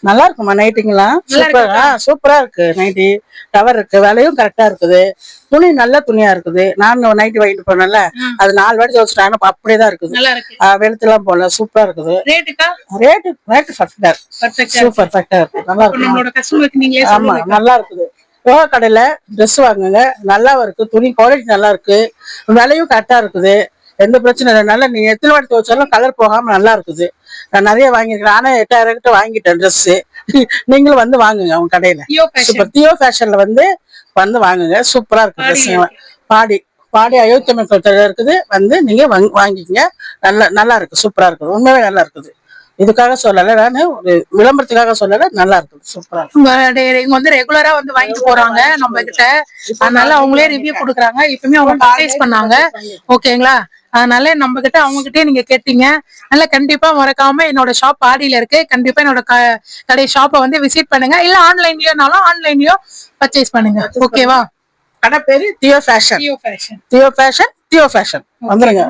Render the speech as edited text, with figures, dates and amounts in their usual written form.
நல்லா இருக்குமா நைட்டிங்கெல்லாம் சூப்பரா இருக்கு. நைட்டி டவர் இருக்கு, விலையும் கரெக்டா இருக்குது. துணி நல்ல துணியா இருக்குது. நான் நைட்டி வாங்கிட்டு போனேன்ல, அது 4 வாட்டி வச்சுட்டாங்க, அப்படியேதான் இருக்குது. வெளுத்துலாம் போல சூப்பரா இருக்குது. ரேட்டு சூப்பர் பர்ஃபெக்டா இருக்கு. நல்லா இருக்கு. ஆமா நல்லா இருக்குது. யோகா கடையில ட்ரெஸ் வாங்குங்க, நல்லாவும் இருக்கு. துணி குவாலிட்டி நல்லா இருக்கு, விலையும் கரெக்டா இருக்குது. எந்த பிரச்சனை இல்லை. நல்லா நீ எத்தனை வாட்டி துவைச்சாலும் கலர் போகாம நல்லா இருக்குது. நான் நிறைய வாங்கியிருக்கேன். நானே 8000 கிட்ட வாங்கிட்டேன் ட்ரெஸ். நீங்களும் வந்து வாங்குங்க அவங்க கடையில. சூப்பர் தியோ ஃபேஷன்ல வந்து வாங்குங்க. சூப்பரா இருக்கு ட்ரெஸ். பாடி 59 இருக்குது. வந்து நீங்க வாங்கிக்கங்க. நல்லா இருக்கு, சூப்பரா இருக்குது. உண்மையாவே நல்லா இருக்குது. இதுக்காக சொல்லல, நானு ஒரு விளம்பரத்துக்காக சொல்லல. நல்லா இருக்குது, சூப்பரா இவங்க வந்து ரெகுலரா வந்து வாங்கிட்டு போறாங்க நம்ம கிட்ட. அதனால அவங்களே ரிவ்யூ கொடுக்குறாங்க. இப்பவுமே அவங்க பர்ச்சேஸ் பண்ணாங்க. ஓகேங்களா? அதனால நம்ம கிட்ட அவங்க கிட்டே நீங்க கேட்டீங்க. அதனால கண்டிப்பா மறக்காம என்னோட ஷாப் ஆடியில இருக்கு. கண்டிப்பா என்னோட கடை ஷாப்பை வந்து விசிட் பண்ணுங்க. இல்ல ஆன்லைன்லயோனாலும் ஆன்லைன்லயோ பர்ச்சேஸ் பண்ணுங்க. ஓகேவா? கடை பேரு தியோ ஃபேஷன். வந்துருங்க.